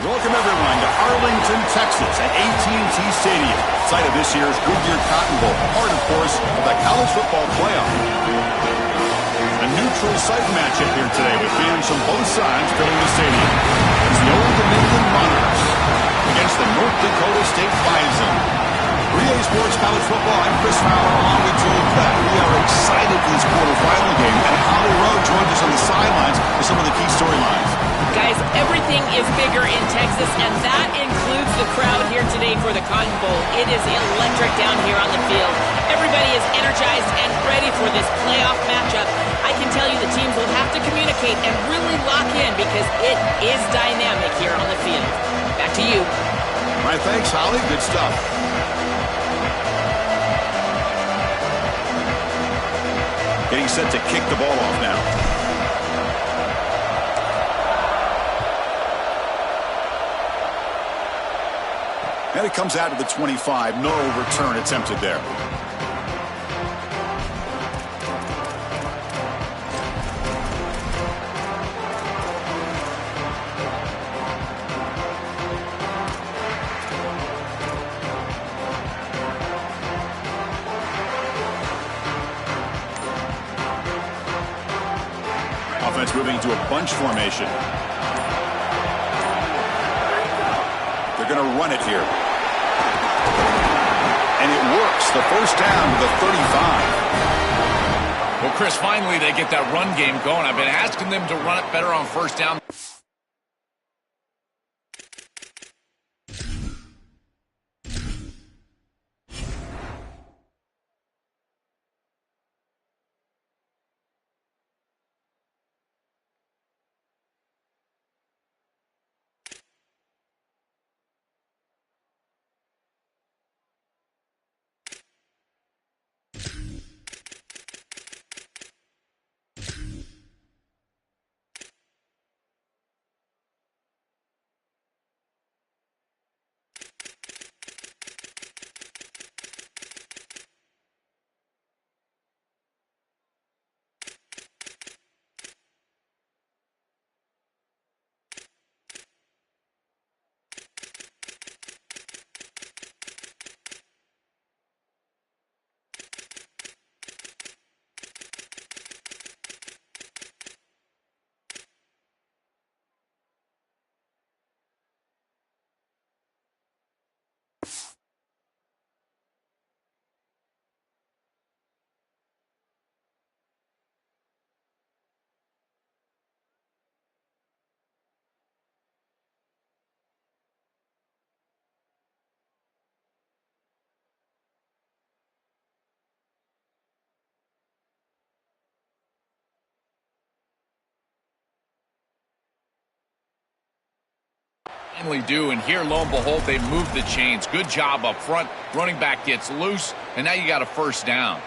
Welcome, everyone, to Arlington, Texas at AT&T Stadium, site of this year's Goodyear Cotton Bowl, part, of course, of the college football playoff. A neutral site matchup here today with fans from both sides filling the stadium. It's the Old Dominion Monarchs against the North Dakota State Bison. 3A Sports College Football, I'm Chris Fowler along with Joel Klatt. We are excited for this quarterfinal game, and Holly Rowe joins us on the sidelines with some of the key storylines. Guys, everything is bigger in Texas, and that includes the crowd here today for the Cotton Bowl. It is electric down here on the field. Everybody is energized and ready for this playoff matchup. I can tell you the teams will have to communicate and really lock in because it is dynamic here on the field. Back to you. All right, thanks, Holly. Good stuff. Getting set to kick the ball off now. And it comes out to the 25. No return attempted there. Offense moving into a bunch formation. They're going to run it here. And it works. The first down to the 35. Well, Chris, finally they get that run game going. I've been asking them to run it better on first down. Finally do, and here, lo and behold, they move the chains. Good job up front. Running back gets loose, and now you got a first down.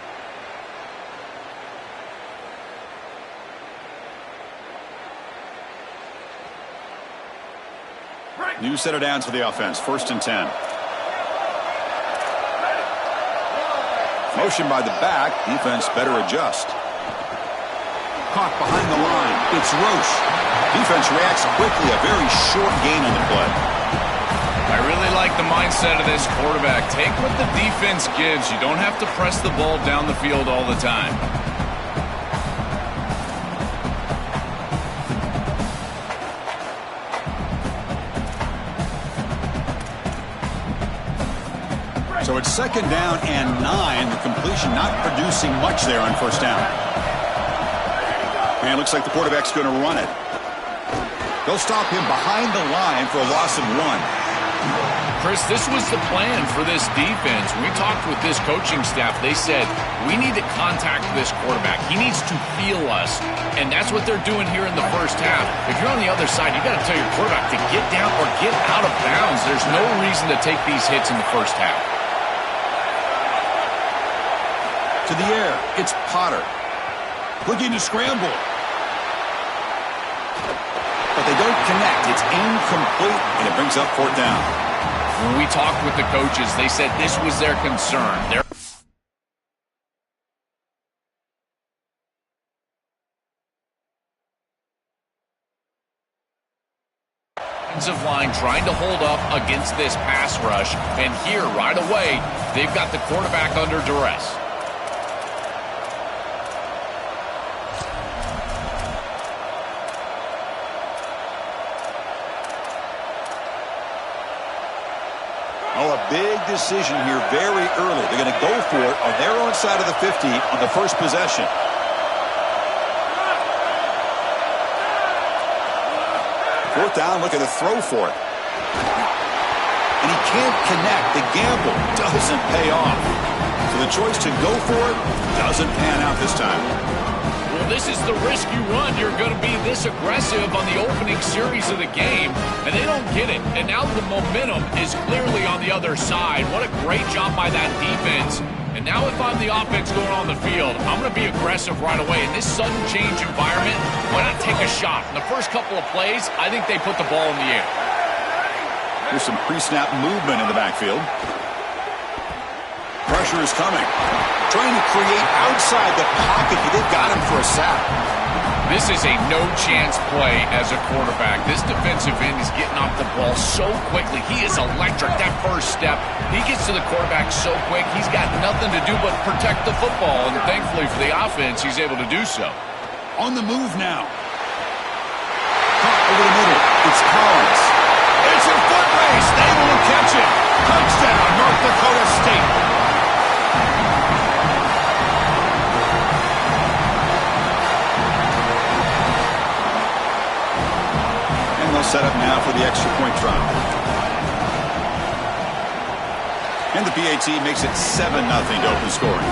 New set of downs for the offense. 1st and 10. Motion by the back. Defense better adjust. Caught behind the line. It's Roche. Defense reacts quickly. A very short gain on the play. I really like the mindset of this quarterback. Take what the defense gives. You don't have to press the ball down the field all the time. So it's 2nd down and 9. The completion not producing much there on 1st down. And it looks like the quarterback's going to run it. They'll stop him behind the line for a loss of 1. Chris, this was the plan for this defense. When we talked with this coaching staff, they said, we need to contact this quarterback. He needs to feel us. And that's what they're doing here in the first half. If you're on the other side, you got to tell your quarterback to get down or get out of bounds. There's no reason to take these hits in the first half. To the air, it's Potter. Looking to scramble. But they don't connect. It's incomplete, and it brings up 4th down. When we talked with the coaches, they said this was their concern. offensive line trying to hold up against this pass rush. And here, right away, they've got the quarterback under duress. Oh, a big decision here very early. They're going to go for it on their own side of the 50 on the first possession. Fourth down, looking to throw for it. And he can't connect. The gamble doesn't pay off. So the choice to go for it doesn't pan out this time. Well, this is the risk you run. You're going to be this aggressive on the opening series of the game, and they don't get it. And now the momentum is clearly on the other side. What a great job by that defense. And now if I'm the offense going on the field, I'm going to be aggressive right away. In this sudden change environment, why not take a shot? In the first couple of plays, I think they put the ball in the air. There's some pre-snap movement in the backfield. Pressure is coming. Trying to create outside the pocket, but they've got him for a sack. This is a no-chance play as a quarterback. This defensive end is getting off the ball so quickly. He is electric. That first step, he gets to the quarterback so quick, he's got nothing to do but protect the football. And thankfully for the offense, he's able to do so. On the move now. Caught over the middle. It's Collins. It's a foot race. Able to catch it. Touchdown, North Dakota State. Set up now for the extra point try. And the PAT makes it 7-0 to open scoring.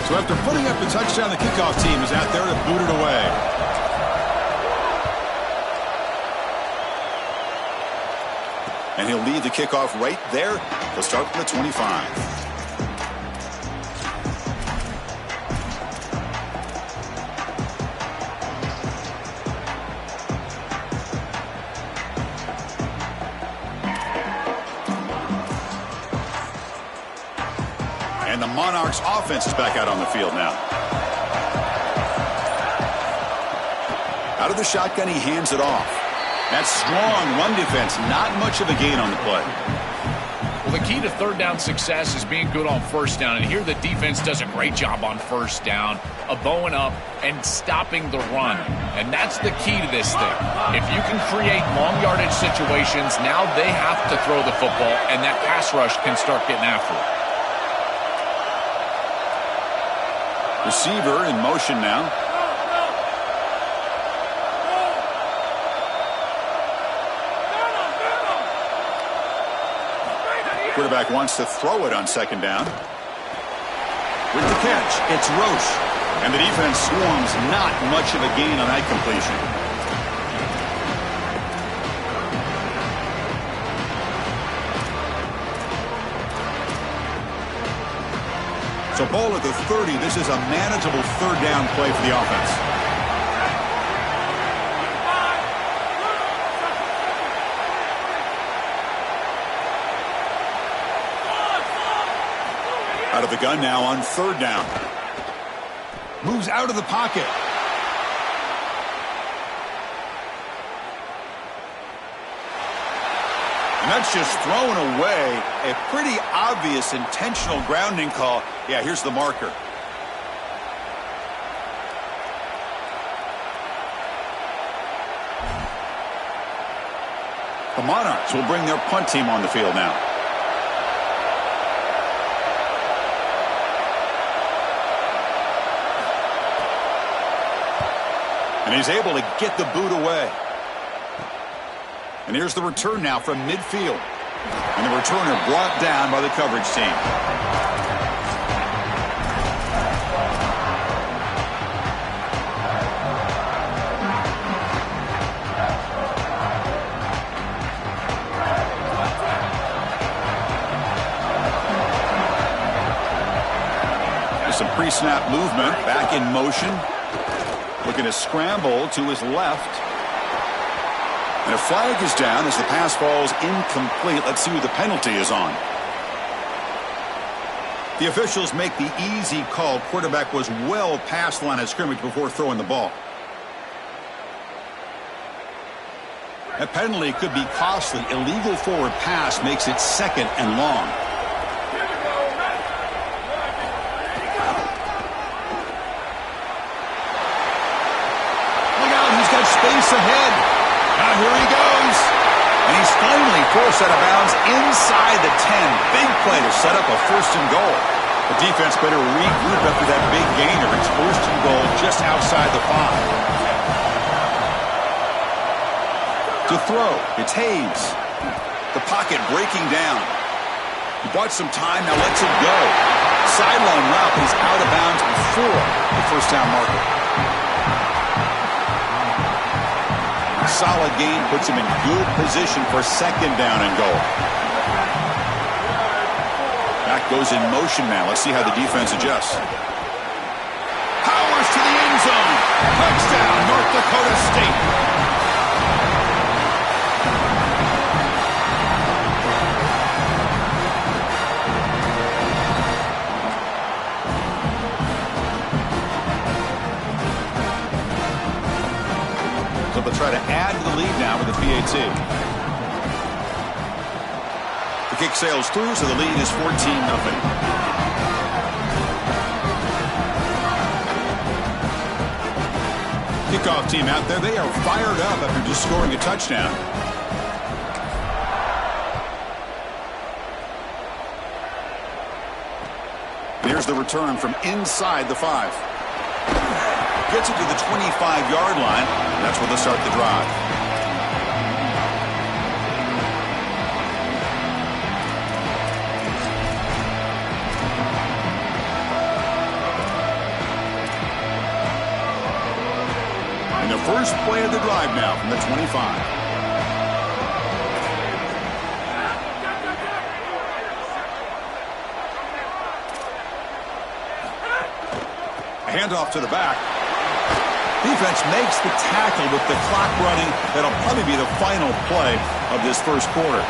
So after putting up the touchdown, the kickoff team is out there to boot it away. And he'll lead the kickoff right there. He'll start from the 25. And the Monarchs offense is back out on the field now. Out of the shotgun, he hands it off. That strong run defense, not much of a gain on the play. Well, the key to third down success is being good on first down. And here the defense does a great job on first down of bowing up and stopping the run. And that's the key to this thing. If you can create long yardage situations, now they have to throw the football, and that pass rush can start getting after it. Receiver in motion now. Quarterback wants to throw it on second down. With the catch, it's Roche. And the defense swarms, not much of a gain on that completion. So ball at the 30. This is a manageable third down play for the offense. Out of the gun now on third down. Moves out of the pocket. And that's just thrown away. A pretty obvious intentional grounding call. Yeah, here's the marker. The Monarchs will bring their punt team on the field now. And he's able to get the boot away. And here's the return now from midfield. And the returner brought down by the coverage team. There's some pre-snap movement, back in motion. Looking to scramble to his left. And a flag is down as the pass falls incomplete. Let's see who the penalty is on. The officials make the easy call. Quarterback was well past the line of scrimmage before throwing the ball. A penalty could be costly. Illegal forward pass makes it 2nd and long. Look out, he's got space ahead. Now here he goes. And he's finally forced out of bounds inside the 10. Big play to set up a 1st and goal. The defense better regroup after that big gainer. It's 1st and goal just outside the 5. To throw, it's Hayes. The pocket breaking down. He bought some time, now lets it go. Sideline route, he's out of bounds before the 1st down marker. Solid gain puts him in good position for 2nd down and goal. Back goes in motion now. Let's see how the defense adjusts. Powers to the end zone. Touchdown, North Dakota State. So they'll try to add to the lead now with the PAT. The kick sails through, so the lead is 14-0. Kickoff team out there, they are fired up after just scoring a touchdown. Here's the return from inside the 5. Gets it to the 25-yard line. That's where they'll start the drive. And the first play of the drive now from the 25. A handoff to the back. Defense makes the tackle with the clock running. That'll probably be the final play of this 1st quarter.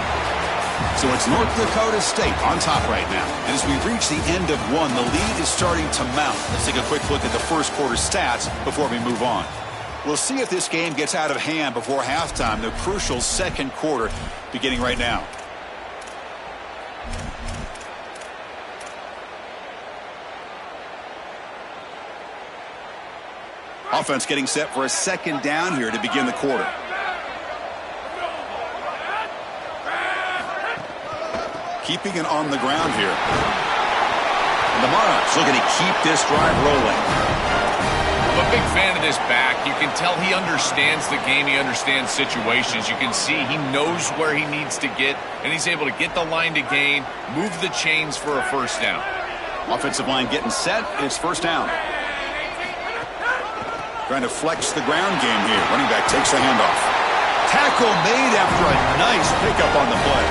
So it's North Dakota State on top right now. And as we reach the end of 1, the lead is starting to mount. Let's take a quick look at the 1st quarter stats before we move on. We'll see if this game gets out of hand before halftime. The crucial 2nd quarter beginning right now. Offense getting set for a 2nd down here to begin the quarter. Keeping it on the ground here. And the Monarchs looking to keep this drive rolling. I'm a big fan of this back. You can tell he understands the game. He understands situations. You can see he knows where he needs to get, and he's able to get the line to gain, move the chains for a 1st down. Offensive line getting set. It's 1st down. Trying to flex the ground game here. Running back takes the handoff. Tackle made after a nice pickup on the play.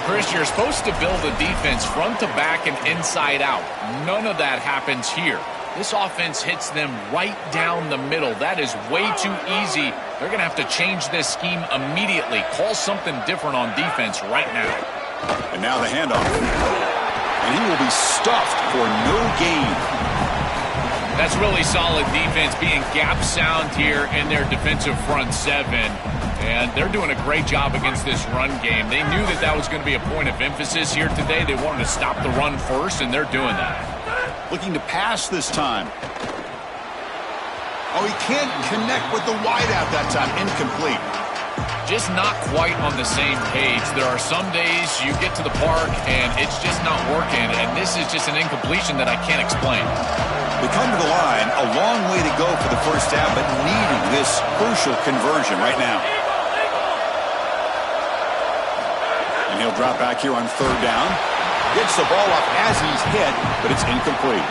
Chris, you're supposed to build a defense front to back and inside out. None of that happens here. This offense hits them right down the middle. That is way too easy. They're going to have to change this scheme immediately. Call something different on defense right now. And now the handoff. And he will be stuffed for no gain. That's really solid defense, being gap sound here in their defensive front 7. And they're doing a great job against this run game. They knew that that was going to be a point of emphasis here today. They wanted to stop the run first, and they're doing that. Looking to pass this time. Oh, he can't connect with the wideout that time. Incomplete. Just not quite on the same page. There are some days you get to the park, and it's just not working. And this is just an incompletion that I can't explain. We come to the line, a long way to go for the 1st down, but needing this crucial conversion right now. And he'll drop back here on 3rd down. Gets the ball up as he's hit, but it's incomplete.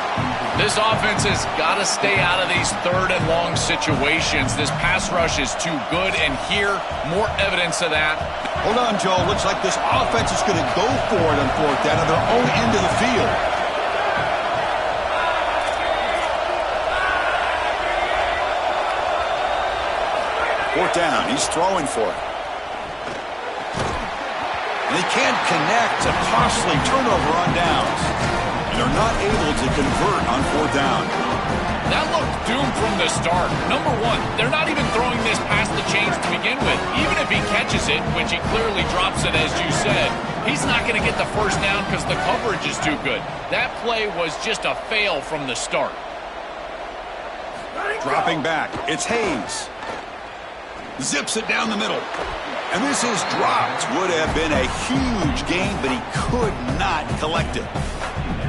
This offense has got to stay out of these 3rd and long situations. This pass rush is too good, and here, more evidence of that. Hold on, Joe. Looks like this offense is going to go for it on 4th down on their own end of the field. Fourth down, he's throwing for it. And he can't connect. A costly turnover on downs. They're not able to convert on fourth down. That looked doomed from the start. Number one, they're not even throwing this past the chains to begin with. Even if he catches it, which he clearly drops it as you said, he's not going to get the first down because the coverage is too good. That play was just a fail from the start. Dropping back, it's Hayes. Zips it down the middle. And this is dropped. Would have been a huge gain, but he could not collect it.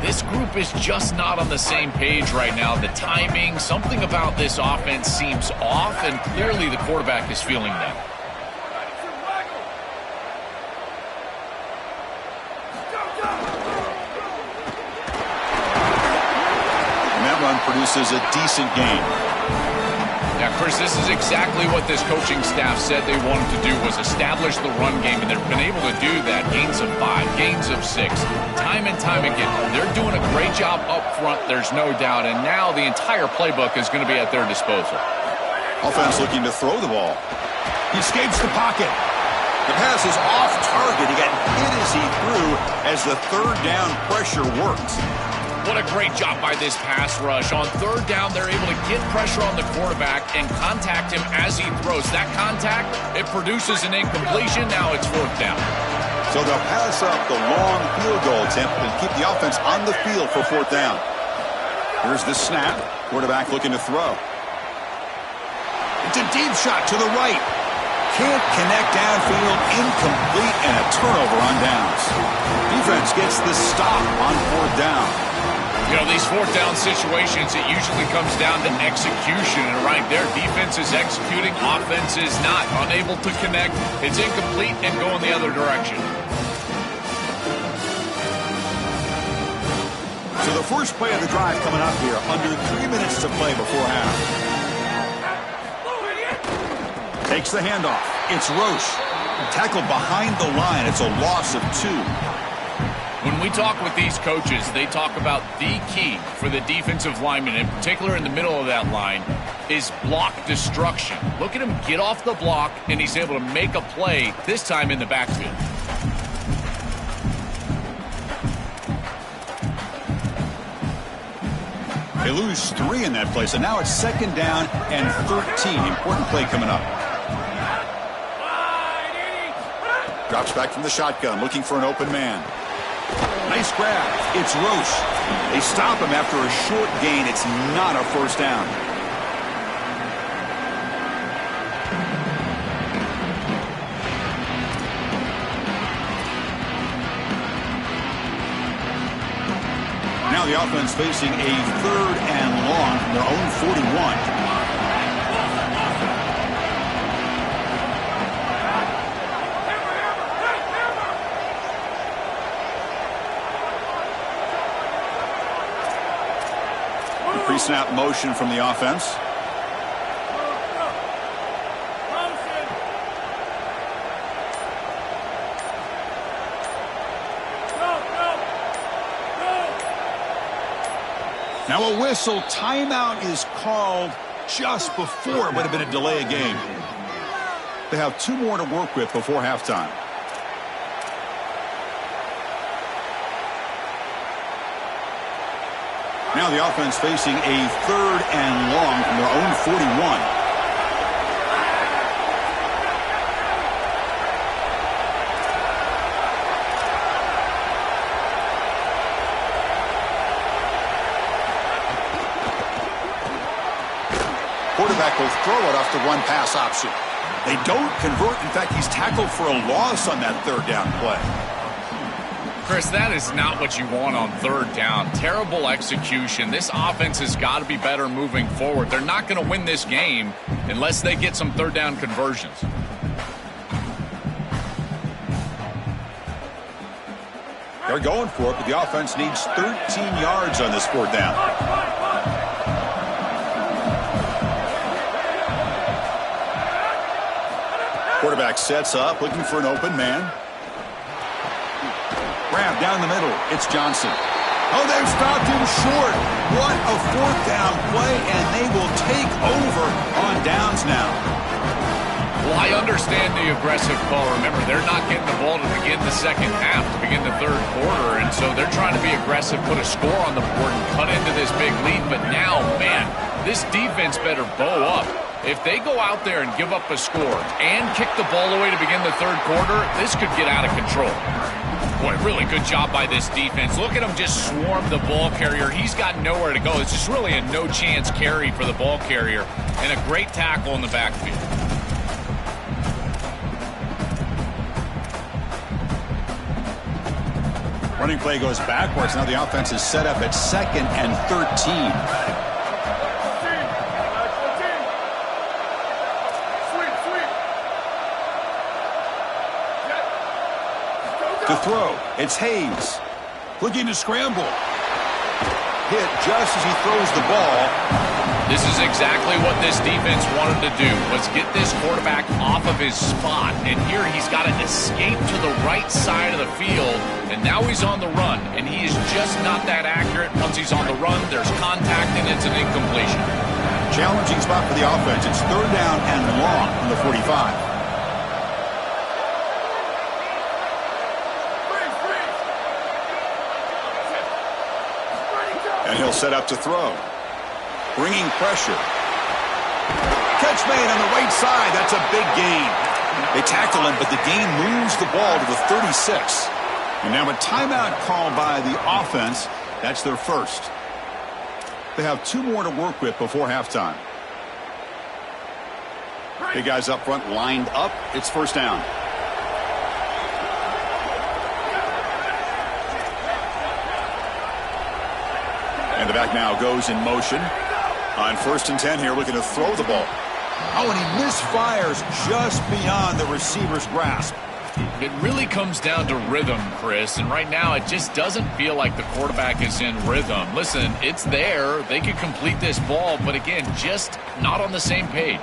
This group is just not on the same page right now. The timing, something about this offense seems off, and clearly the quarterback is feeling that. And that run produces a decent gain. Yeah, Chris, this is exactly what this coaching staff said they wanted to do, was establish the run game, and they've been able to do that. Gains of 5, gains of 6, time and time again. They're doing a great job up front, there's no doubt, and now the entire playbook is going to be at their disposal. Offense looking to throw the ball. He escapes the pocket. The pass is off target. He got hit as he threw as the third down pressure worked. What a great job by this pass rush. On third down, they're able to get pressure on the quarterback and contact him as he throws. That contact, it produces an incompletion. Now it's fourth down. So they'll pass up the long field goal attempt and keep the offense on the field for fourth down. Here's the snap. Quarterback looking to throw. It's a deep shot to the right. Can't connect downfield, incomplete, and a turnover on downs. Defense gets the stop on fourth down. You know, these fourth down situations, it usually comes down to execution. And right there, defense is executing, offense is not. Unable to connect, it's incomplete and going the other direction. So the first play of the drive coming up here, under 3 minutes to play before half. Takes the handoff. It's Roche. Tackled behind the line. It's a loss of 2. When we talk with these coaches, they talk about the key for the defensive lineman, in particular in the middle of that line, is block destruction. Look at him get off the block, and he's able to make a play, this time in the backfield. They lose 3 in that play, so now it's second down and 13. Important play coming up. Drops back from the shotgun, looking for an open man. Nice grab. It's Roche. They stop him after a short gain. It's not a first down. Now the offense facing a third and long from their own 41. Pre-snap motion from the offense. Now a whistle. Timeout is called just before it would have been a delay of game. They have 2 more to work with before halftime. Now the offense facing a third and long from their own 41. Quarterback will throw it off the run pass option. They don't convert. In fact, he's tackled for a loss on that third down play. Chris, that is not what you want on third down. Terrible execution. This offense has got to be better moving forward. They're not going to win this game unless they get some third down conversions. They're going for it, but the offense needs 13 yards on this fourth down. Quarterback sets up, looking for an open man. Grab down the middle. It's Johnson. Oh, they've stopped him short. What a fourth down play, and they will take over on downs now. Well, I understand the aggressive call. Remember, they're not getting the ball to begin the second half, to begin the third quarter, and so they're trying to be aggressive, put a score on the board, and cut into this big lead. But now, man, this defense better bow up. If they go out there and give up a score and kick the ball away to begin the third quarter, this could get out of control. Boy, really good job by this defense. Look at him just swarm the ball carrier. He's got nowhere to go. It's just really a no-chance carry for the ball carrier, and a great tackle in the backfield. Running play goes backwards. Now the offense is set up at 2nd and 13. To throw, it's Hayes. Looking to scramble. Hit just as he throws the ball. This is exactly what this defense wanted to do, was get this quarterback off of his spot. And here he's got to escape to the right side of the field, and now he's on the run. And he is just not that accurate. Once he's on the run, there's contact, and it's an incompletion. Challenging spot for the offense. It's 3rd down and long from the 45. And he'll set up to throw. Bringing pressure. Catch made on the right side. That's a big gain. They tackle him, but the gain moves the ball to the 36. And now a timeout called by the offense. That's their first. They have 2 more to work with before halftime. Big guys up front lined up. It's 1st down. And the back now goes in motion. On 1st and 10 here, looking to throw the ball. Oh, and he misfires just beyond the receiver's grasp. It really comes down to rhythm, Chris, and right now it just doesn't feel like the quarterback is in rhythm. Listen, it's there. They could complete this ball, but again, just not on the same page.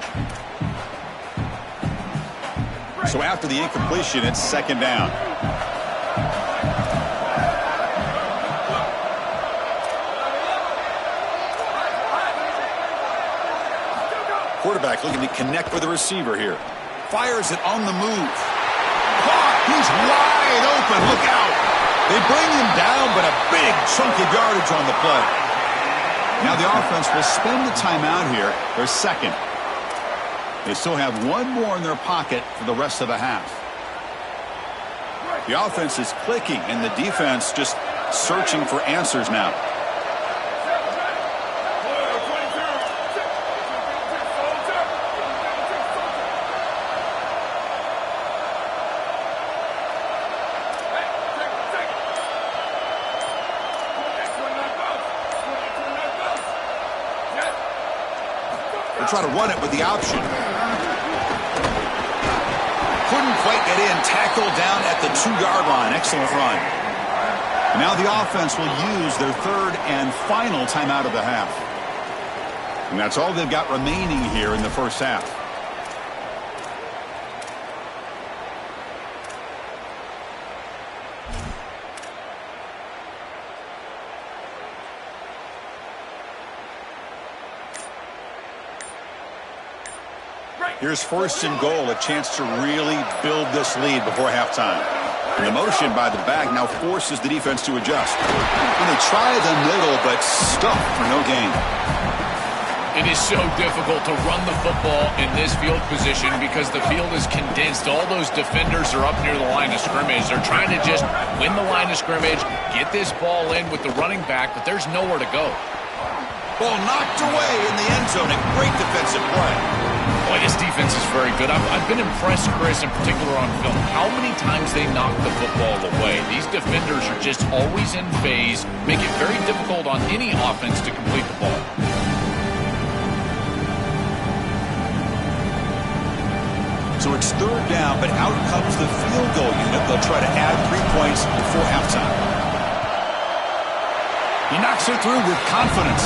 So after the incompletion, it's 2nd down. Quarterback looking to connect with the receiver here. Fires it on the move. Caught. He's wide open. Look out. They bring him down, but a big chunk of yardage on the play. Now the offense will spend the timeout here. They're 2nd. They still have 1 more in their pocket for the rest of the half. The offense is clicking, and the defense just searching for answers now. Try to run it with the option. Couldn't quite get in. Tackled down at the 2-yard line. Excellent run. And now the offense will use their 3rd and final timeout of the half. And that's all they've got remaining here in the first half. Here's 1st and goal, a chance to really build this lead before halftime. And the motion by the back now forces the defense to adjust. And they try the middle, but stuck for no gain. It is so difficult to run the football in this field position because the field is condensed. All those defenders are up near the line of scrimmage. They're trying to just win the line of scrimmage, get this ball in with the running back, but there's nowhere to go. Ball knocked away in the end zone. A great defensive play. Boy, this defense is very good. I've been impressed, Chris, in particular on film, how many times they knock the football away. These defenders are just always in phase, make it very difficult on any offense to complete the ball. So it's 3rd down, but out comes the field goal unit. They'll try to add 3 points before halftime. He knocks it through with confidence,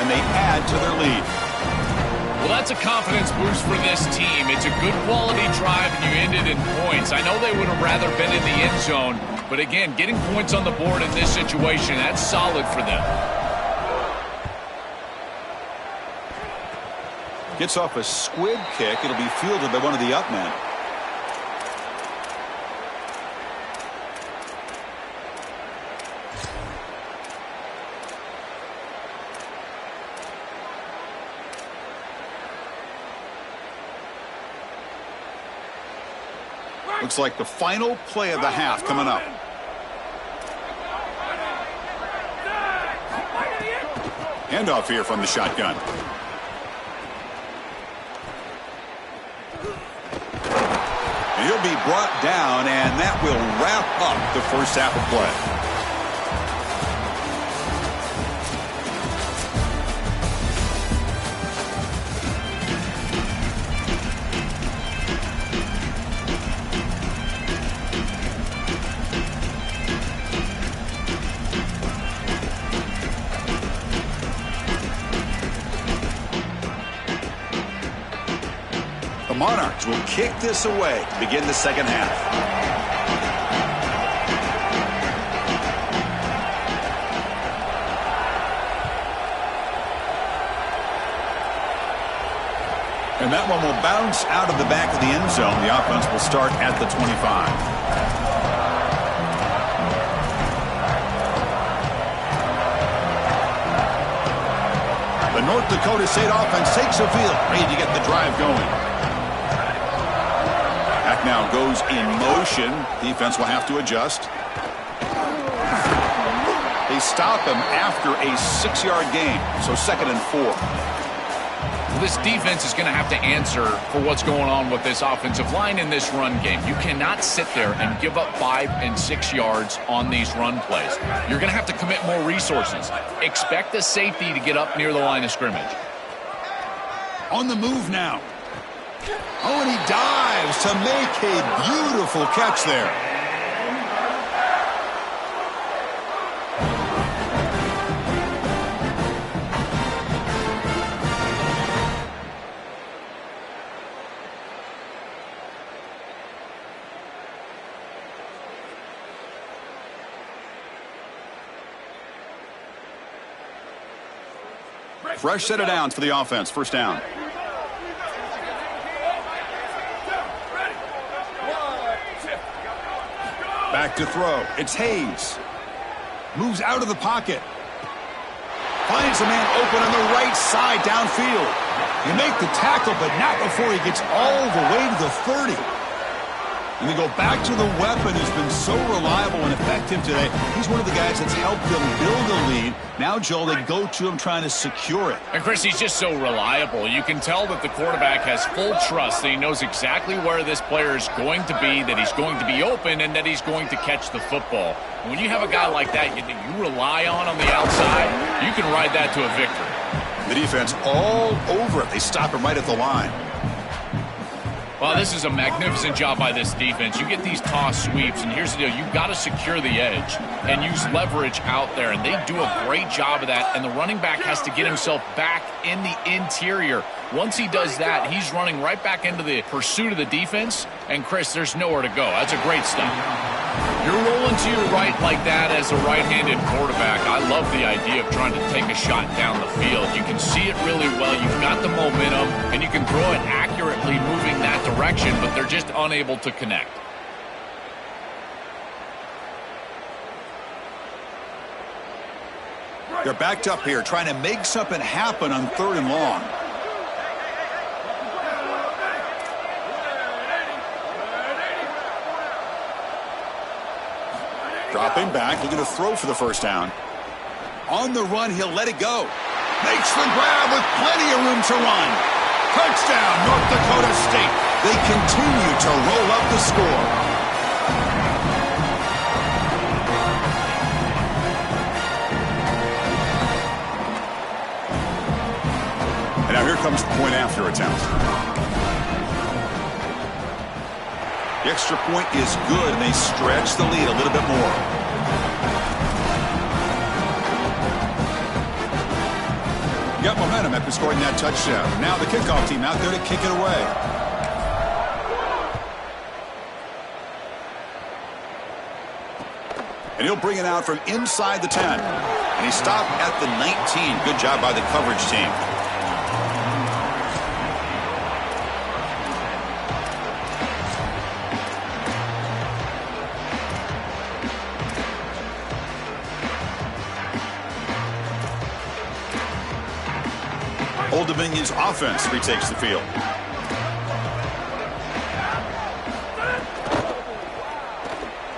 and they add to their lead. Well, that's a confidence boost for this team. It's a good quality drive, and you ended in points. I know they would have rather been in the end zone, but again, getting points on the board in this situation, that's solid for them. Gets off a squib kick. It'll be fielded by one of the up men. Looks like the final play of the half coming up. Handoff here from the shotgun. And he'll be brought down, and that will wrap up the first half of play. The Monarchs will kick this away to begin the second half. And that one will bounce out of the back of the end zone. The offense will start at the 25. The North Dakota State offense takes the field, ready to get the drive going. Back now goes in motion. Defense will have to adjust. They stop him after a 6-yard gain, so 2nd and 4. Well, this defense is going to have to answer for what's going on with this offensive line in this run game. You cannot sit there and give up 5 and 6 yards on these run plays. You're going to have to commit more resources. Expect the safety to get up near the line of scrimmage. On the move now. Oh, and he dives to make a beautiful catch there. Fresh set of downs for the offense. First down. Back to throw. It's Hayes. Moves out of the pocket. Finds a man open on the right side downfield. You make the tackle, but not before he gets all the way to the 30. And we go back to the weapon who's been so reliable and effective today. He's one of the guys that's helped them build a lead. Now, Joel, they go to him trying to secure it. And, Chris, he's just so reliable. You can tell that the quarterback has full trust that he knows exactly where this player is going to be, that he's going to be open, and that he's going to catch the football. When you have a guy like that you rely on the outside, you can ride that to a victory. The defense all over it. They stop him right at the line. Well, this is a magnificent job by this defense. You get these toss sweeps, and here's the deal. You've got to secure the edge and use leverage out there, and they do a great job of that, and the running back has to get himself back in the interior. Once he does that, he's running right back into the pursuit of the defense, and, Chris, there's nowhere to go. That's a great stop. You're rolling to your right like that as a right-handed quarterback. I love the idea of trying to take a shot down the field. You can see it really well. You've got the momentum, and you can throw it accurately moving that direction, but they're just unable to connect. They're backed up here trying to make something happen on 3rd and long. Dropping back, looking to throw for the first down. On the run, he'll let it go. Makes the grab with plenty of room to run. Touchdown, North Dakota State. They continue to roll up the score. And now here comes the point after attempt. The extra point is good, and they stretch the lead a little bit more. You got momentum after scoring that touchdown. Now the kickoff team out there to kick it away. And he'll bring it out from inside the 10. And he stopped at the 19. Good job by the coverage team. Old Dominion's offense retakes the field.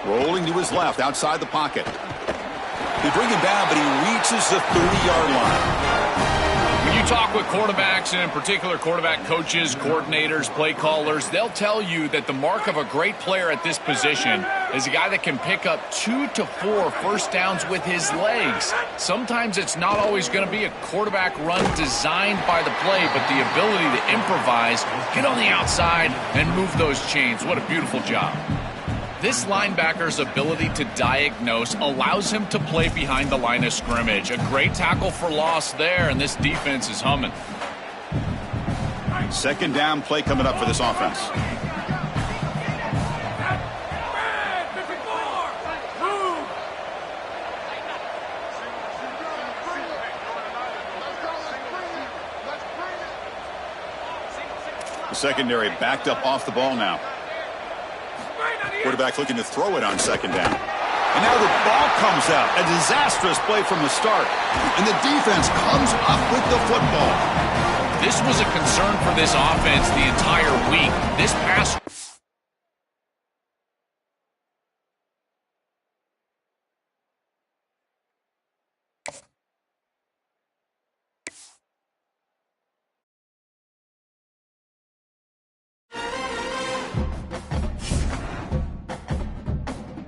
Rolling to his left, outside the pocket. They bring him down, but he reaches the 30-yard line. When you talk with quarterbacks, and in particular quarterback coaches, coordinators, play callers, they'll tell you that the mark of a great player at this position is a guy that can pick up 2 to 4 first downs with his legs. Sometimes it's not always going to be a quarterback run designed by the play, but the ability to improvise, get on the outside, and move those chains. What a beautiful job. This linebacker's ability to diagnose allows him to play behind the line of scrimmage. A great tackle for loss there, and this defense is humming. Second down play coming up for this offense. The secondary backed up off the ball now. Quarterback looking to throw it on second down. And now the ball comes out. A disastrous play from the start. And the defense comes up with the football. This was a concern for this offense the entire week. This pass